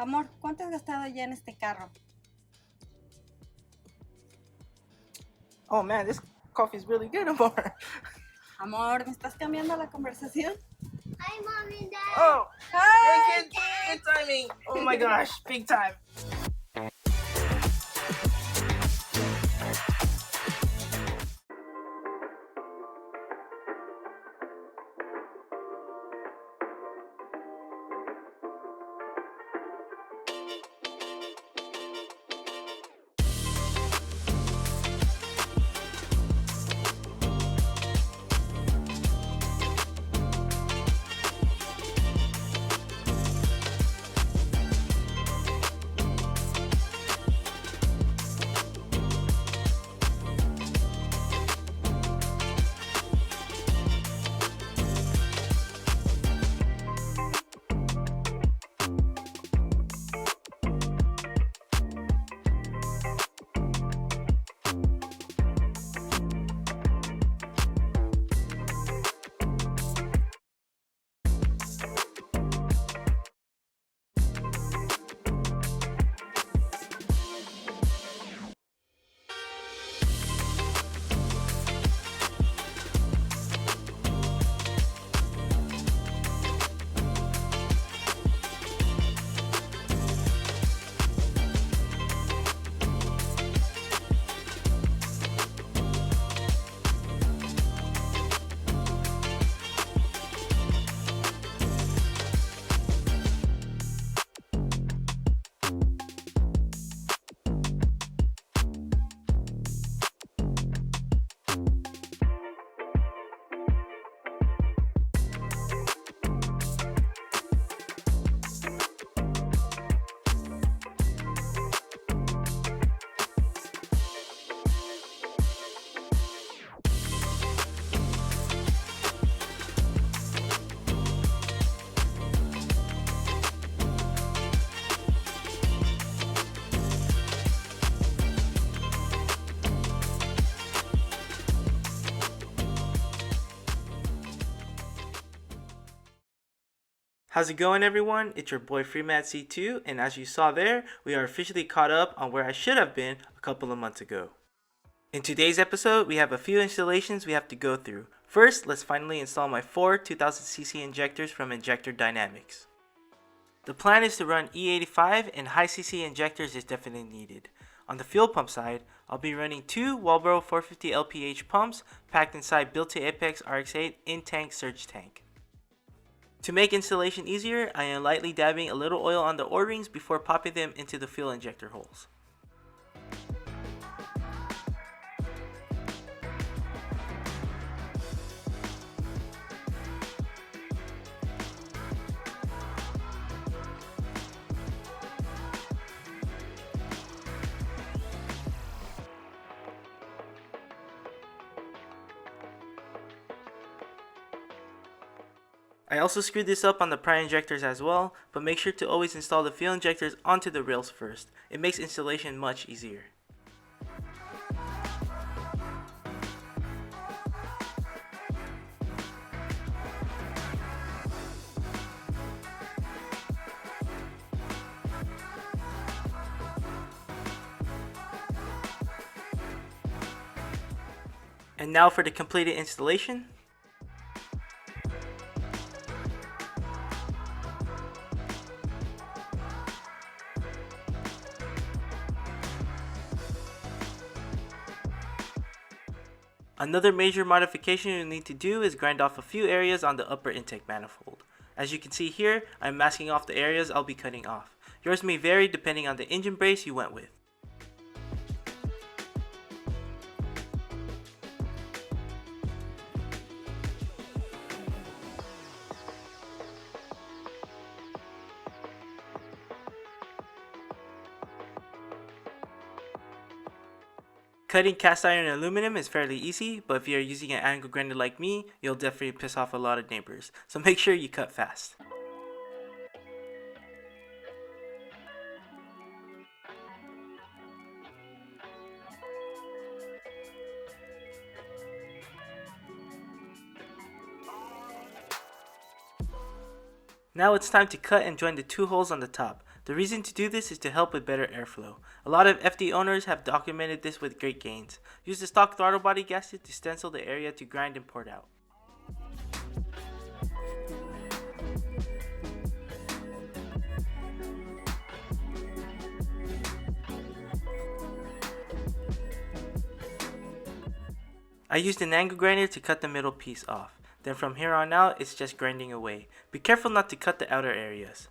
Amor, ¿cuánto has gastado ya en este carro? Oh man, this coffee is really good, Amor. Amor, ¿me estás cambiando la conversación? Hi, Mom and Dad. Oh, Hi, good timing. Oh my gosh, big time. How's it going, everyone? It's your boy FreeMadC2, and as you saw there, we are officially caught up on where I should have been a couple of months ago. In today's episode, we have a few installations we have to go through. First, let's finally install my 4 2000cc injectors from Injector Dynamics. The plan is to run E85 and high cc injectors is definitely needed. On the fuel pump side, I'll be running 2 Walbro 450 LPH pumps packed inside built-to-Apex RX8 in-tank surge tank. To make installation easier, I am lightly dabbing a little oil on the O-rings before popping them into the fuel injector holes. I also screwed this up on the prior injectors as well, but make sure to always install the fuel injectors onto the rails first. It makes installation much easier. And now for the completed installation. Another major modification you'll need to do is grind off a few areas on the upper intake manifold. As you can see here, I'm masking off the areas I'll be cutting off. Yours may vary depending on the engine brace you went with. Cutting cast iron and aluminum is fairly easy, but if you're using an angle grinder like me, you'll definitely piss off a lot of neighbors, so make sure you cut fast. Now it's time to cut and join the two holes on the top. The reason to do this is to help with better airflow. A lot of FD owners have documented this with great gains. Use the stock throttle body gasket to stencil the area to grind and port out. I used an angle grinder to cut the middle piece off. Then from here on out, it's just grinding away. Be careful not to cut the outer areas.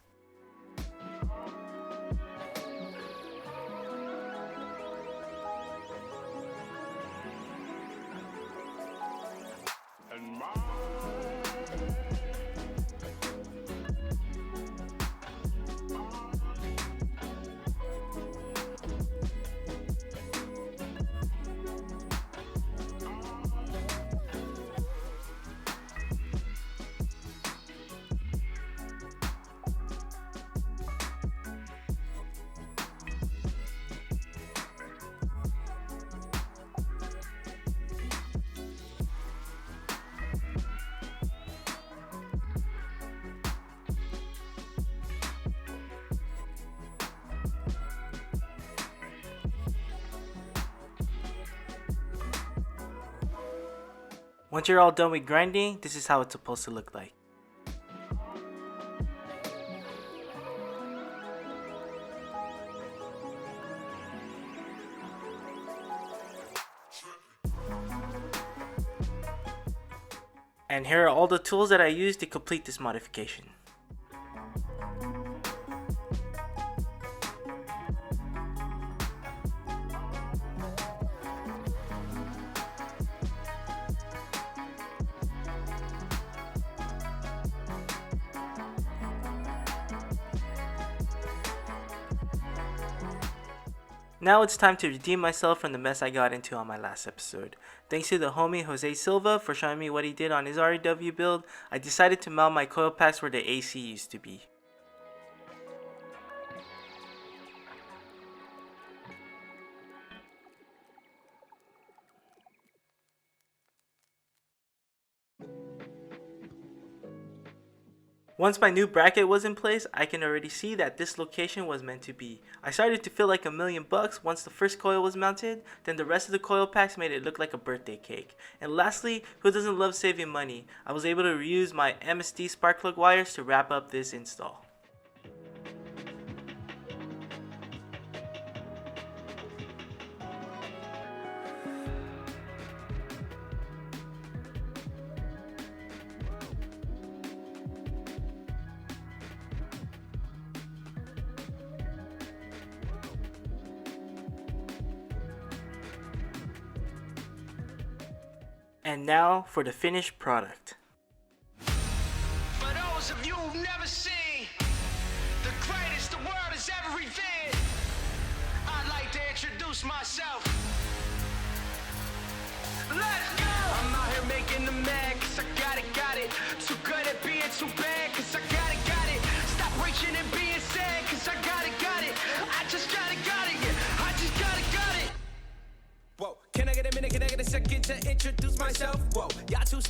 Once you're all done with grinding, this is how it's supposed to look like. And here are all the tools that I used to complete this modification. Now it's time to redeem myself from the mess I got into on my last episode. Thanks to the homie Jose Silva for showing me what he did on his REW build, I decided to mount my coil packs where the AC used to be. Once my new bracket was in place, I can already see that this location was meant to be. I started to feel like $1,000,000 once the first coil was mounted, then the rest of the coil packs made it look like a birthday cake. And lastly, who doesn't love saving money? I was able to reuse my MSD spark plug wires to wrap up this install. And now for the finished product. For those of you who've never seen the greatest the world has ever revealed, I'd like to introduce myself. Let's go! I'm out here making them mad cause I got it. Too good at being too bad cause I got it. Stop reaching and being sad cause I got it. I just got it, yeah. I just got it. Whoa, can I get a minute, can I get a second to introduce myself? Whoa, y'all too